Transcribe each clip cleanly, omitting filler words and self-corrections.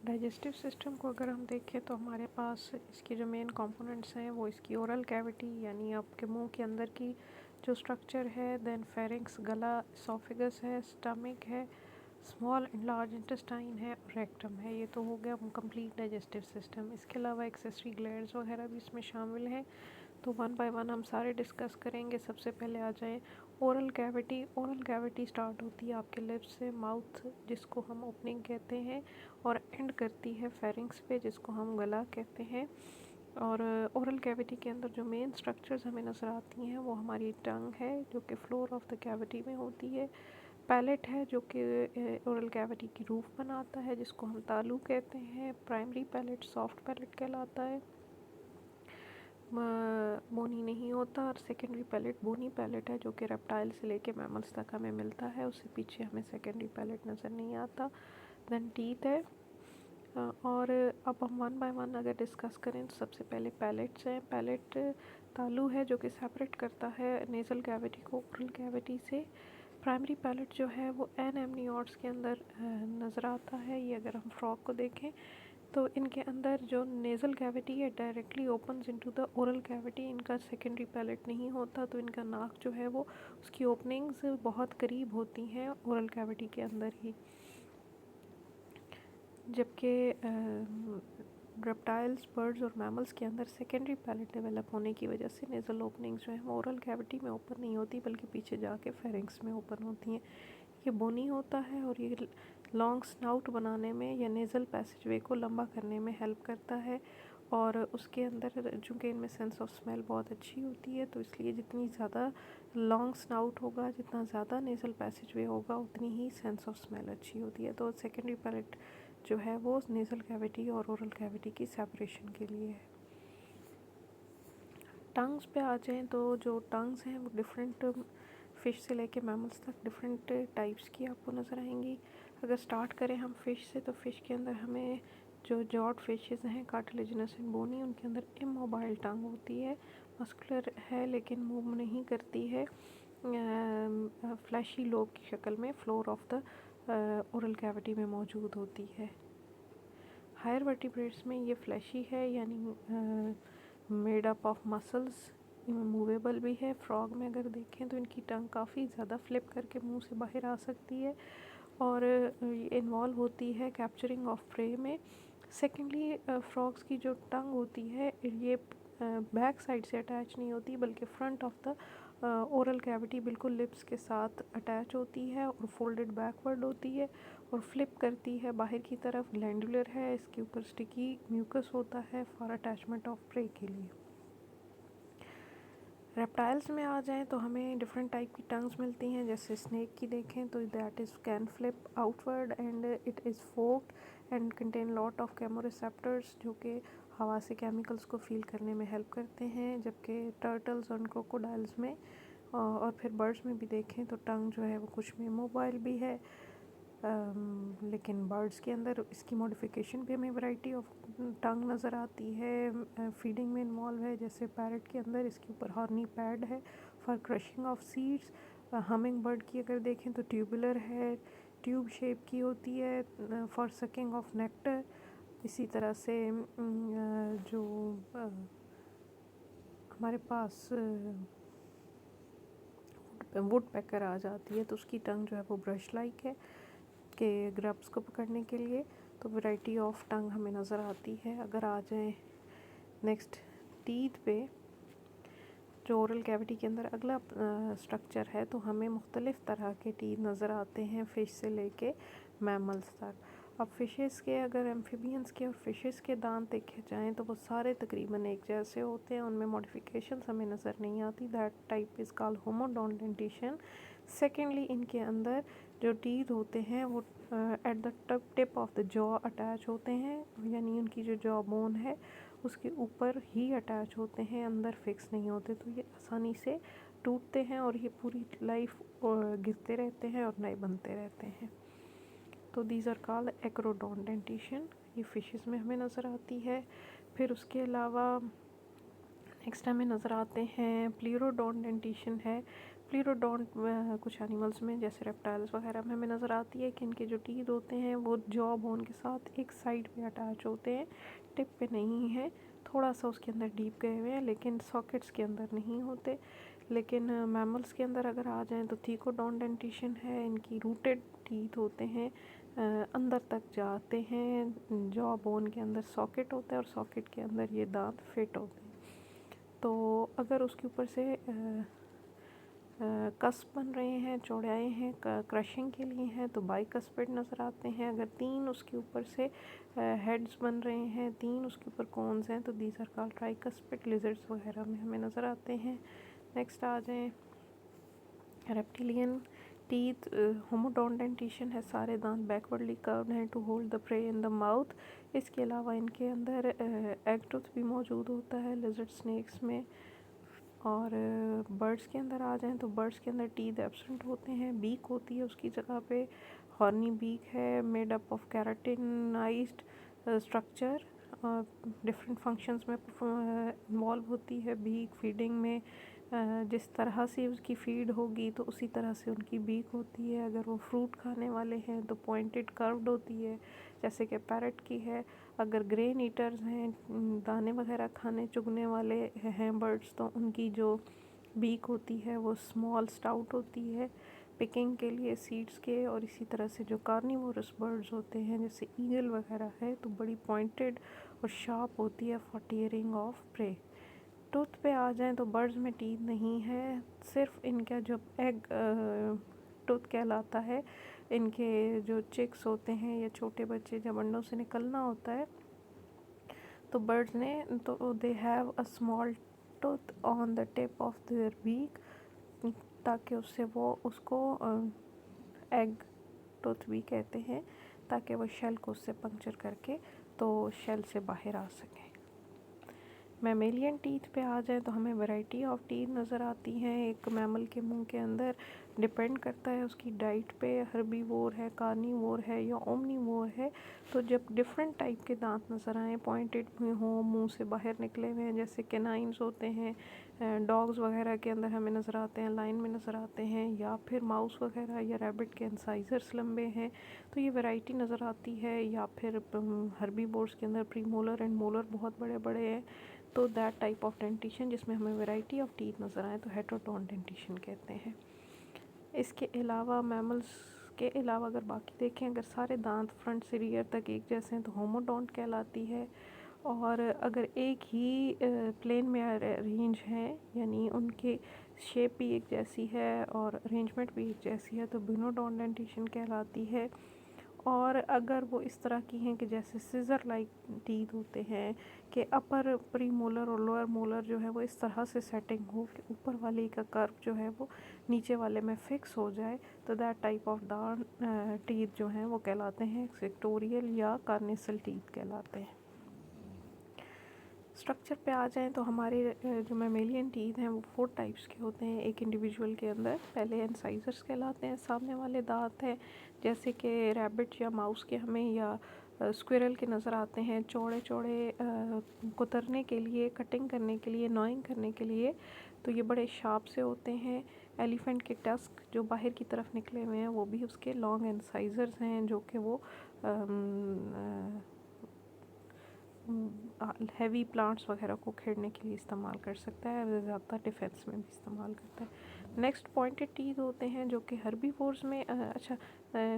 Digestive system को अगर हम देखें तो हमारे पास इसकी जो मेन कंपोनेंट्स हैं वो इसकी ओरल कैविटी यानी आपके मुंह के अंदर की जो स्ट्रक्चर है, देन फेरिंक्स गला, एसोफेगस है, स्टमक है, स्मॉल एंड लार्ज इंटेस्टाइन है और रेक्टम है। ये तो हो गया कंप्लीट डाइजेस्टिव सिस्टम। इसके अलावा एक्सेसरी ग्लैंड्स वगैरह भी इसमें शामिल हैं। तो वन बाय वन हम सारे डिस्कस करेंगे। सबसे पहले आ जाए oral cavity. Oral cavity start होती है आपके लिप्स से, माउथ जिसको हम ओपनिंग कहते हैं, और एंड करती है फेरिंग्स पे जिसको हम गला कहते हैं। और ओरल कैविटी के अंदर जो मेन स्ट्रक्चर्स हमें नज़र आती हैं वो हमारी टंग है जो कि फ्लोर ऑफ द कैविटी में होती है। पैलेट है जो कि ओरल कैविटी की रूफ बनाता है जिसको हम तालू कहते हैं। प्राइमरी पैलेट सॉफ्ट पैलेट कहलाता है, बोनी नहीं होता। और सेकेंडरी पैलेट बोनी पैलेट है जो कि रेप्टाइल से लेके मैमल्स तक हमें मिलता है, उससे पीछे हमें सेकेंडरी पैलेट नज़र नहीं आता। देन टीथ है। और अब हम वन बाय वन अगर डिस्कस करें तो सबसे पहले पैलेट्स हैं। पैलेट तालू है जो कि सेपरेट करता है नेज़ल कैविटी को ओरल कैविटी से। प्राइमरी पैलेट जो है वो एनेमनियोट्स के अंदर नज़र आता है। ये अगर हम फ्रॉग को देखें तो इनके अंदर जो नेज़ल कैविटी है directly opens into the oral cavity. इनका सेकेंडरी पैलेट नहीं होता तो इनका नाक जो है वो उसकी ओपनिंग्स बहुत करीब होती हैं ओरल कैविटी के अंदर ही। जबकि रेप्टाइल्स, बर्ड्स और मैमल्स के अंदर सेकेंडरी पैलेट डेवलप होने की वजह से नेज़ल ओपनिंग्स जो हैं वो ओरल कैविटी में ओपन नहीं होती बल्कि पीछे जाके फेरिंग्स में ओपन होती हैं। ये बोनी होता है और ये लॉन्ग स्नाउट बनाने में या नेज़ल पैसेजवे को लंबा करने में हेल्प करता है। और उसके अंदर चूँकि इनमें सेंस ऑफ स्मेल बहुत अच्छी होती है तो इसलिए जितनी ज़्यादा लॉन्ग स्नाउट होगा, जितना ज़्यादा नेज़ल पैसेजवे होगा, उतनी ही सेंस ऑफ स्मेल अच्छी होती है। तो सेकेंडरी पैलेट जो है वो नेज़ल कैविटी और ओरल कैविटी की सेपरेशन के लिए है। टंग्स पे आ जाएँ तो जो टंग्स हैं वो डिफरेंट फ़िश से लेके मैमल्स तक डिफरेंट टाइप्स की आपको नज़र आएंगी। अगर स्टार्ट करें हम फ़िश से तो फ़िश के अंदर हमें जो जॉड फिशेस हैं कार्टिलेजिनस एंड बोनी, उनके अंदर इमोबाइल टंग होती है। मस्कुलर है लेकिन मूव नहीं करती है, फ्लैशी लोब की शक्ल में floor of the oral cavity में मौजूद होती है। हायर वर्टिब्रेट्स में ये फ्लैशी है यानी made up of muscles, movable भी है। फ्रॉग में अगर देखें तो इनकी टंग काफ़ी ज़्यादा फ्लिप करके मुंह से बाहर आ सकती है और इन्वॉल्व होती है कैप्चरिंग ऑफ प्रे में। सेकेंडली फ्रॉग्स की जो टंग होती है ये बैक साइड से अटैच नहीं होती बल्कि front of the oral cavity बिल्कुल लिप्स के साथ अटैच होती है और फोल्डेड बैकवर्ड होती है और फ्लिप करती है बाहर की तरफ। ग्लैंडुलर है, इसके ऊपर स्टिकी म्यूकस होता है फॉर अटैचमेंट ऑफ प्रे के लिए। रेप्टाइल्स में आ जाएं तो हमें डिफरेंट टाइप की टंग्स मिलती हैं। जैसे स्नेक की देखें तो that is can flip outward and it is forked and contain lot of chemoreceptors जो कि हवा से केमिकल्स को फील करने में हेल्प करते हैं। जबकि टर्टल्स और क्रोकोडाइल्स में और फिर बर्ड्स में भी देखें तो टंग जो है वो कुछ में मोबाइल भी है, लेकिन बर्ड्स के अंदर इसकी मॉडिफिकेशन भी हमें वैरायटी ऑफ टंग नज़र आती है। फीडिंग में इन्वॉल्व है, जैसे पैरट के अंदर इसके ऊपर हॉर्नी पैड है for crushing of seeds. Humming bird की अगर देखें तो ट्यूबुलर है, ट्यूब शेप की होती है फॉर सकिंग ऑफ नेक्टर। इसी तरह से जो हमारे पास वुड पैकर आ जाती है तो उसकी टंग जो है वो ब्रश लाइक है के ग्रब्स को पकड़ने के लिए। तो वैरायटी ऑफ टंग हमें नज़र आती है। अगर आ जाए नेक्स्ट टीथ पे, जो ओरल कैविटी के अंदर अगला स्ट्रक्चर है, तो हमें मुख्तलिफ़ तरह के टीथ नज़र आते हैं फ़िश से लेके मैमल्स तक। अब फ़िशेस के अगर एम्फीबियंस के और फ़िशेस के दांत देखे जाएं तो वो सारे तकरीबन एक जैसे होते हैं, उनमें मॉडिफिकेशंस हमें नज़र नहीं आती। That type is called homodont dentition. Secondly इनके अंदर जो टीथ होते हैं वो at the tip of the jaw attach होते हैं, यानी उनकी जो जॉ बोन है उसके ऊपर ही अटैच होते हैं, अंदर फिक्स नहीं होते। तो ये आसानी से टूटते हैं और ये पूरी लाइफ गिरते रहते हैं और नए बनते रहते हैं। तो these are called acrodont dentition. ये फिशेस में हमें नज़र आती है। फिर उसके अलावा नेक्स्ट हमें नज़र आते हैं प्लेरोडोंट डेंटिशन है। प्लीरोडोंट कुछ एनिमल्स में जैसे रेप्टाइल्स वगैरह में हमें नज़र आती है कि इनके जो टीथ होते हैं वो जॉ बोन के साथ एक साइड पे अटैच होते हैं, टिप पे नहीं है, थोड़ा सा उसके अंदर डीप गए हुए हैं, लेकिन सॉकेट्स के अंदर नहीं होते। लेकिन मैमल्स के अंदर अगर आ जाएं तो थीकोडोंट डेंटिशन है, इनकी रूटेड टीथ होते हैं, अंदर तक जाते हैं, जॉ बोन के अंदर सॉकेट होता है और सॉकेट के अंदर ये दांत फिट होते हैं। तो अगर उसके ऊपर से कस्प बन रहे हैं, चौड़ाए हैं, क्रशिंग के लिए हैं तो बाइकस्पिड नज़र आते हैं। अगर 3 उसके ऊपर से हेड्स बन रहे हैं, 3 उसके ऊपर कोन्स हैं तो these are called tricuspid. Lizards वगैरह में हमें नज़र आते हैं। नेक्स्ट आ जाएं रेप्टिलियन टीथ, होमोडोंट डेंटिशन है, सारे दांत बैकवर्डली कर्व्ड हैं to hold the prey in the mouth. इसके अलावा इनके अंदर एग टूथ भी मौजूद होता है लिजर्ड स्नेक्स में। और बर्ड्स के अंदर आ जाएं तो बर्ड्स के अंदर टीथ एब्सेंट होते हैं, बीक होती है उसकी जगह पे, हॉर्नी बीक है made up of keratinized structure, different functions में इन्वॉल्व होती है बीक। फीडिंग में जिस तरह से उसकी फीड होगी तो उसी तरह से उनकी बीक होती है। अगर वो फ्रूट खाने वाले हैं तो पॉइंटेड कर्व्ड होती है जैसे कि पैरट की है। अगर ग्रेन ईटर्स हैं, दाने वगैरह खाने चुगने वाले हैं बर्ड्स, तो उनकी जो बीक होती है वो स्मॉल स्टाउट होती है पिकिंग के लिए सीड्स के। और इसी तरह से जो कार्निवोरस बर्ड्स होते हैं जैसे ईगल वगैरह है तो बड़ी पॉइंटेड और शार्प होती है for tearing of prey. Tooth पे आ जाएं तो बर्ड्स में टीथ नहीं है, सिर्फ इनका जो एग टूथ कहलाता है, इनके जो चिक्स होते हैं या छोटे बच्चे जब अंडों से निकलना होता है तो बर्ड्स ने तो they have a small tooth on the tip of their beak, ताकि उससे वो उसको एग टूथ भी कहते हैं, ताकि वो शेल को उससे पंक्चर करके तो शेल से बाहर आ सकें। मैमेलियन टीथ पे आ जाए तो हमें वैरायटी ऑफ टीथ नज़र आती हैं एक मैमल के मुंह के अंदर। डिपेंड करता है उसकी डाइट पे, हर्बीवोर है, कार्निवोर है या ओमनीवोर है। तो जब डिफरेंट टाइप के दांत नज़र आएँ, पॉइंटेड भी हों, मुंह से बाहर निकले हुए हैं जैसे कैनाइन्स होते हैं, डॉग्स वगैरह के अंदर हमें नज़र आते हैं, लाइन में नज़र आते हैं, या फिर माउस वगैरह या रैबिट के इंसाइजर्स लंबे हैं तो ये वैरायटी नज़र आती है। या फिर हर्बीवोर्स के अंदर प्रीमोलर एंड मोलर बहुत बड़े बड़े हैं, तो दैट टाइप ऑफ डेंटिशन जिसमें हमें वैरायटी ऑफ टीथ नज़र आए तो हेटेरोडोंट डेंटिशन कहते हैं। इसके अलावा मैमल्स के अलावा अगर बाकी देखें, अगर सारे दांत फ्रंट से रियर तक एक जैसे हैं तो होमोडोंट कहलाती है। और अगर एक ही प्लेन में अरेंज हैं, यानी उनके शेप भी एक जैसी है और अरेंजमेंट भी एक जैसी है, तो बिनोडोंट डेंटिशन कहलाती है। और अगर वो इस तरह की हैं कि जैसे सिज़र लाइक टीथ होते हैं कि अपर प्री मोलर और लोअर मोलर जो है वो इस तरह से सेटिंग हो कि ऊपर वाले का कर्व जो है वो नीचे वाले में फिक्स हो जाए, तो दैट टाइप ऑफ दांत टीथ जो हैं वो कहलाते हैं सेक्टोरियल या कार्निसल टीथ कहलाते हैं। स्ट्रक्चर पे आ जाएं तो हमारे जो मैमेलियन टीथ हैं वो 4 टाइप्स के होते हैं एक इंडिविजुअल के अंदर। पहले इंसाइजर्स कहलाते हैं, सामने वाले दांत हैं जैसे कि रैबिट या माउस के हमें या स्क्विरल के नज़र आते हैं, चौड़े चौड़े कुतरने के लिए, कटिंग करने के लिए, नॉइंग करने के लिए, तो ये बड़े शार्प से होते हैं। एलिफेंट के टस्क जो बाहर की तरफ निकले हुए हैं वो भी उसके लॉन्ग इंसाइजर्स हैं जो कि वो हैवी प्लांट्स वगैरह को खेड़ने के लिए इस्तेमाल कर सकता है, ज़्यादातर डिफेंस में भी इस्तेमाल करता है। नेक्स्ट पॉइंटेड टीथ होते हैं जो कि हर्बीवोर्स में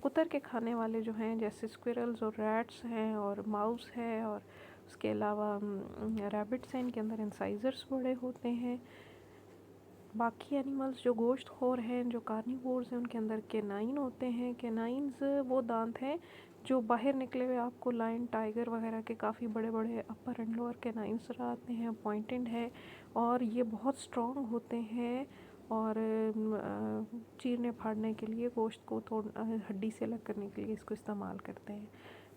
कुतर के खाने वाले जो हैं जैसे स्क्विरल्स और रैट्स हैं और माउस है, और उसके अलावा रैबिट्स हैं, इनके अंदर इंसाइजर्स बड़े होते हैं। बाकी एनिमल्स जो गोश्त खोर हैं, जो कार्निवोर्स हैं, उनके अंदर कैनाइन होते हैं। कैनाइन्स वो दांत हैं जो बाहर निकले हुए आपको लायन, टाइगर वगैरह के काफ़ी बड़े बड़े अपर एंड लोअर कैनाइन्स नज़र आते हैं, पॉइंटेड है और ये बहुत स्ट्रॉन्ग होते हैं और चीरने फाड़ने के लिए, गोश्त को तोड़ हड्डी से अलग करने के लिए इसको इस्तेमाल करते हैं।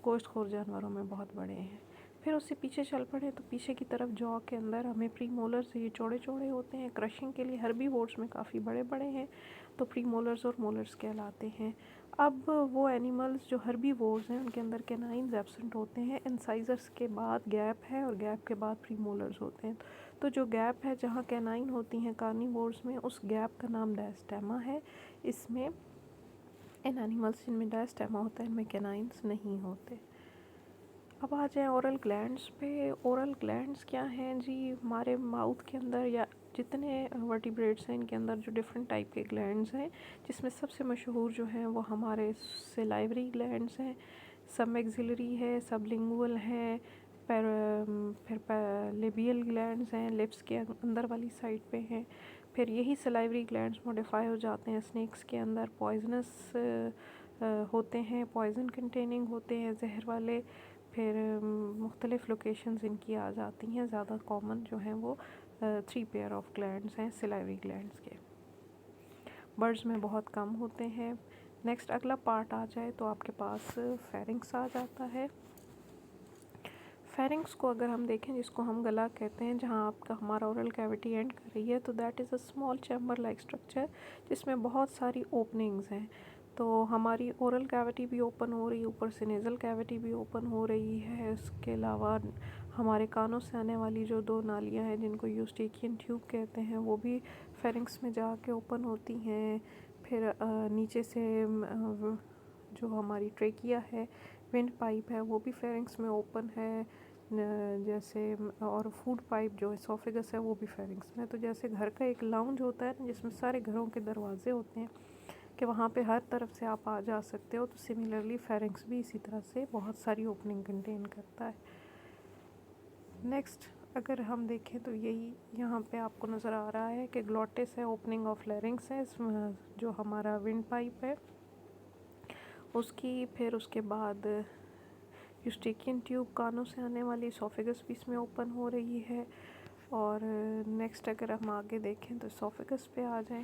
गोश्त खोर जानवरों में बहुत बड़े हैं। फिर उससे पीछे चल पड़े तो पीछे की तरफ जॉ के अंदर हमें प्री मोलर्स, ये चौड़े चौड़े होते हैं, क्रशिंग के लिए हर्बीवोर्स में काफ़ी बड़े बड़े हैं तो प्री मोलर्स और मोलर्स कहलाते हैं। अब वो एनिमल्स जो हर्बीवोर्स हैं उनके अंदर कैनाइन्स एब्सेंट होते हैं, इंसाइजर्स के बाद गैप है और गैप के बाद प्रीमोलर्स होते हैं। तो जो गैप है जहाँ कैनाइन होती हैं कार्निवोर्स में, उस गैप का नाम डायस्टेमा है। इसमें इन एनिमल्स जिनमें डायस्टेमा होता है इनमें कैनाइन्स नहीं होते। अब आ जाए ओरल ग्लैंड्स पे। ओरल ग्लैंड्स क्या हैं जी? हमारे माउथ के अंदर या जितने वर्टिब्रेट्स हैं इनके अंदर जो डिफरेंट टाइप के ग्लैंड्स हैं, जिसमें सबसे मशहूर जो हैं वो हमारे सेलाइवरी ग्लैंड्स हैं, सब मैक्सिलरी है, सबलिंगुअल है, फिर लेबियल ग्लैंड्स हैं, लिप्स के अंदर वाली साइड पे हैं। फिर यही सेलाइवरी ग्लैंड्स मॉडिफाई हो जाते हैं स्नेक्स के अंदर, पॉइजनस होते हैं, पॉइजन कंटेनिंग होते हैं, जहर वाले। फिर मुख्तलिफ़ लोकेशंस इनकी आ जाती हैं। ज़्यादा कॉमन जो हैं वो 3 पेयर ऑफ ग्लैंड्स हैं सिलाइवरी ग्लैंड्स के। बर्ड्स में बहुत कम होते हैं। नेक्स्ट अगला पार्ट आ जाए तो आपके पास फेरिंक्स आ जाता है। फेरिंक्स को अगर हम देखें, जिसको हम गला कहते हैं, जहाँ आपका हमारा ओरल कैविटी एंड कर रही है, तो that is a small chamber like structure जिसमें बहुत सारी ओपनिंग्स हैं। तो हमारी ओरल कैविटी भी ओपन हो रही है, ऊपर से नेज़ल कैविटी भी ओपन हो रही है। इसके अलावा हमारे कानों से आने वाली जो 2 नालियाँ हैं जिनको यूस्टेकियन ट्यूब कहते हैं, वो भी फेरिंक्स में जाके ओपन होती हैं। फिर नीचे से जो हमारी ट्रेकिया है, विंड पाइप है, वो भी फेरिंक्स में ओपन है। जैसे और फूड पाइप जो एसोफेगस है वो भी फेरिंक्स में। तो जैसे घर का एक लाउंज होता है ना, जिसमें सारे घरों के दरवाजे होते हैं कि वहाँ पे हर तरफ से आप आ जा सकते हो, तो सिमिलरली फेरिंक्स भी इसी तरह से बहुत सारी ओपनिंग कंटेन करता है। नेक्स्ट अगर हम देखें तो यही यहाँ पे आपको नज़र आ रहा है कि ग्लॉटिस है, ओपनिंग ऑफ लैरिंक्स है, जो हमारा विंड पाइप है उसकी। फिर उसके बाद यूस्टेकियन ट्यूब, कानों से आने वाली एसोफेगस भी इसमें ओपन हो रही है। और नेक्स्ट अगर हम आगे देखें तो एसोफेगस पे आ जाएं